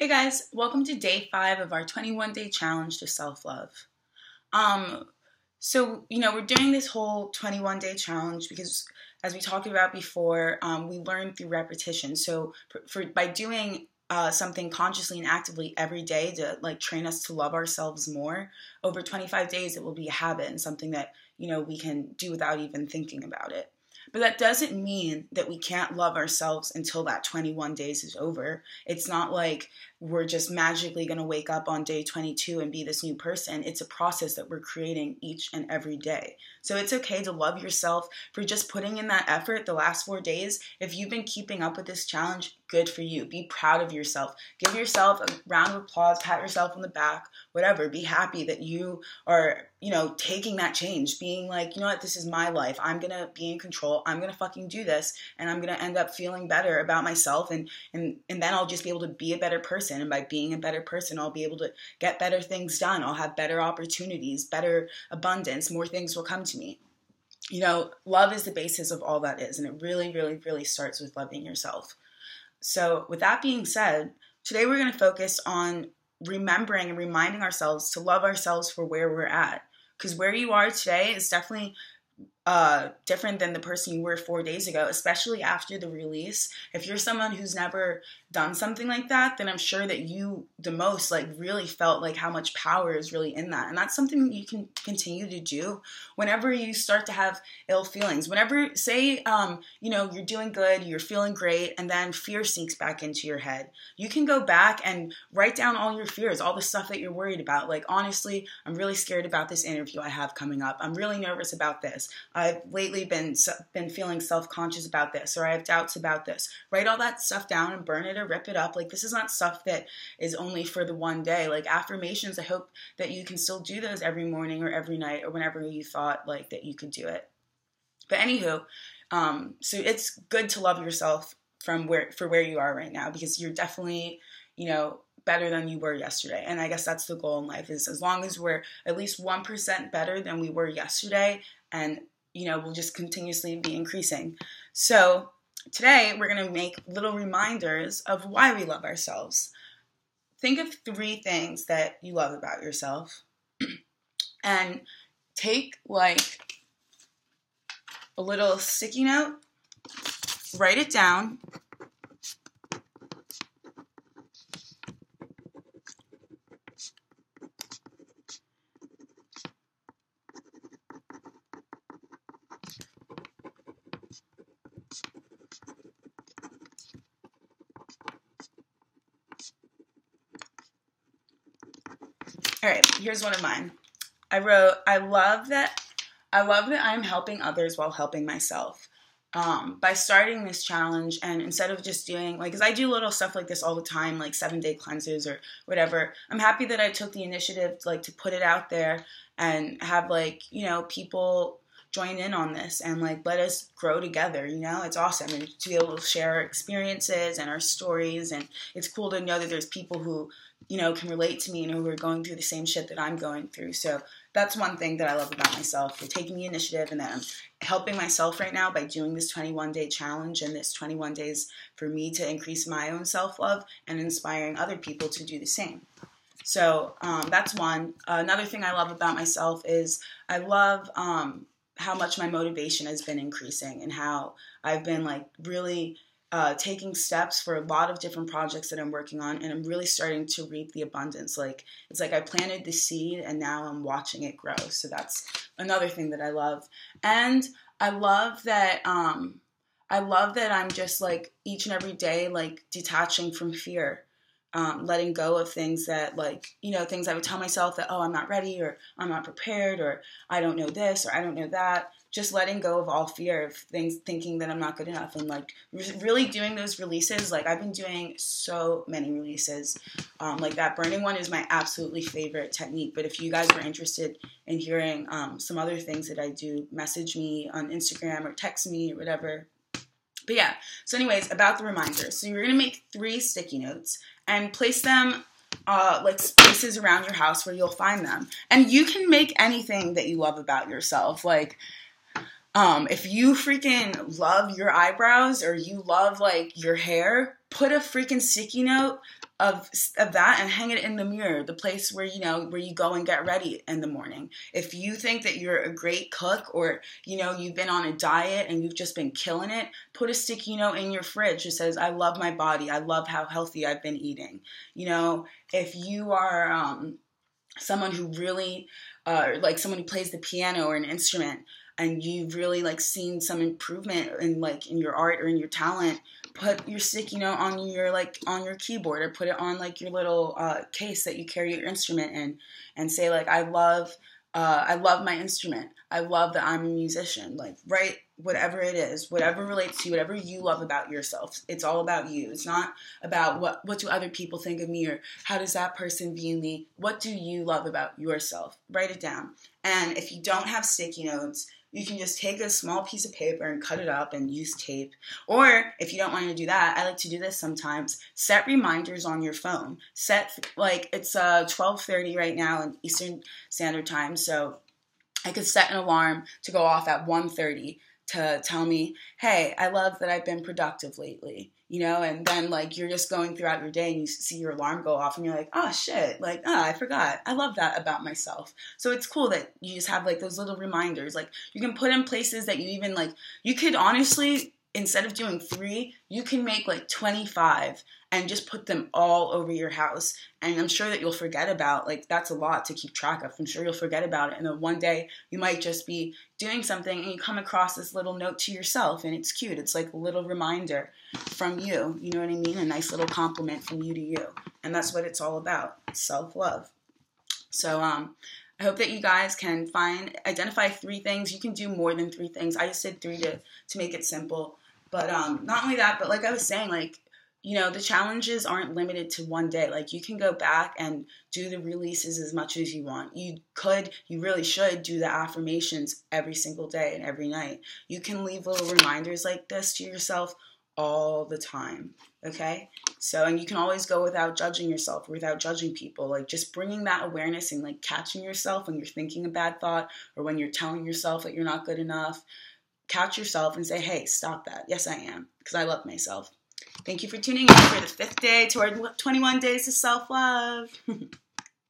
Hey guys, welcome to day 5 of our 21-day challenge to self-love. We're doing this whole 21-day challenge because, as we talked about before, we learn through repetition. So by doing something consciously and actively every day to train us to love ourselves more, over 25 days it will be a habit and something that we can do without even thinking about it. But that doesn't mean that we can't love ourselves until that 21 days is over. It's not like we're just magically going to wake up on day 22 and be this new person. It's a process that we're creating each and every day. So it's okay to love yourself for just putting in that effort the last 4 days. If you've been keeping up with this challenge, good for you. Be proud of yourself. Give yourself a round of applause, pat yourself on the back, whatever. Be happy that you are, taking that change, being like, you know what, this is my life. I'm going to be in control. I'm going to fucking do this, and I'm going to end up feeling better about myself, and then I'll just be able to be a better person. And by being a better person, I'll be able to get better things done. I'll have better opportunities, better abundance, more things will come to me. Love is the basis of all that is, and it really, really, really starts with loving yourself. So with that being said, today we're going to focus on remembering and reminding ourselves to love ourselves for where we're at. Because where you are today is definitely different than the person you were 4 days ago, especially after the release. If you're someone who's never done something like that, then I'm sure that you the most really felt like how much power is really in that. And that's something you can continue to do whenever you start to have ill feelings. Whenever, say, you're doing good, you're feeling great, and then fear sinks back into your head. You can go back and write down all your fears, all the stuff that you're worried about. Like, honestly, I'm really scared about this interview I have coming up. I'm really nervous about this. I've lately been feeling self-conscious about this, or I have doubts about this. Write all that stuff down and burn it or rip it up. This is not stuff that is only for the one day. Affirmations, I hope that you can still do those every morning or every night or whenever you thought that you could do it. But anywho, so it's good to love yourself for where you are right now, because you're definitely, better than you were yesterday. And I guess that's the goal in life, is as long as we're at least 1% better than we were yesterday, and we'll just continuously be increasing. So today we're going to make little reminders of why we love ourselves. Think of 3 things that you love about yourself, and take a little sticky note, write it down, all right, here's one of mine. I wrote, I love that I'm helping others while helping myself. By starting this challenge, and instead of just doing, because I do little stuff like this all the time, 7-day cleanses or whatever, I'm happy that I took the initiative, to put it out there and have, people join in on this and, let us grow together, It's awesome, and to be able to share our experiences and our stories, and it's cool to know that there's people who, can relate to me and who are going through the same shit that I'm going through. So that's one thing that I love about myself, for taking the initiative, and that I'm helping myself right now by doing this 21-day challenge, and this 21 days for me to increase my own self-love and inspiring other people to do the same. So that's one. Another thing I love about myself is I love how much my motivation has been increasing, and how I've been really taking steps for a lot of different projects that I'm working on, and I'm really starting to reap the abundance. It's like I planted the seed and now I'm watching it grow. So that's another thing that I love. And I love that I'm just each and every day detaching from fear. Letting go of things that things I would tell myself that, oh, I'm not ready, or I'm not prepared, or I don't know this, or I don't know that. Just letting go of all fear of things, thinking that I'm not good enough, and really doing those releases. I've been doing so many releases. That burning one is my absolutely favorite technique. But if you guys are interested in hearing some other things that I do, message me on Instagram or text me or whatever. But yeah, so anyways, about the reminders. So you're going to make 3 sticky notes and place them spaces around your house where you'll find them. And you can make anything that you love about yourself. If you freaking love your eyebrows, or you love your hair, put a freaking sticky note of that and hang it in the mirror, the place where, where you go and get ready in the morning. If you think that you're a great cook, or, you've been on a diet and you've just been killing it, put a sticky note in your fridge that says, I love my body. I love how healthy I've been eating. If you are someone who really, like someone who plays the piano or an instrument, and you've really like seen some improvement in your art or in your talent, put your sticky note on your keyboard, or put it on like your little case that you carry your instrument in, and say like, I love my instrument. I love that I'm a musician. Like, write whatever it is, whatever relates to you, whatever you love about yourself. It's all about you. It's not about what do other people think of me, or how does that person view me. What do you love about yourself? Write it down. And if you don't have sticky notes, you can just take a small piece of paper and cut it up and use tape. Or if you don't want to do that, I like to do this sometimes. Set reminders on your phone. It's 12:30 right now in Eastern Standard Time, so I could set an alarm to go off at 1:30 to tell me, hey, I love that I've been productive lately. And then like you're just going throughout your day and you see your alarm go off and you're like, oh shit, like, I forgot. I love that about myself. So it's cool that you just have like those little reminders. Like you can put in places that you even like, you could honestly, instead of doing 3, you can make like 25 and just put them all over your house. And I'm sure that you'll forget about, like, that's a lot to keep track of. I'm sure you'll forget about it. And then one day you might just be doing something and you come across this little note to yourself, and it's cute. It's like a little reminder from you. You know what I mean? A nice little compliment from you to you. And that's what it's all about. Self-love. So, I hope that you guys can identify 3 things. You can do more than 3 things. I just did 3 to make it simple. But not only that, but like I was saying, like, the challenges aren't limited to one day. Like you can go back and do the releases as much as you want. You really should do the affirmations every single day and every night. You can leave little reminders like this to yourself all the time. Okay? So, and you can always go without judging yourself, without judging people. Like just bringing that awareness and like catching yourself when you're thinking a bad thought, or when you're telling yourself that you're not good enough. Catch yourself and say, hey, stop that. Yes, I am, because I love myself. Thank you for tuning in for the 5th day to our 21 days of self-love.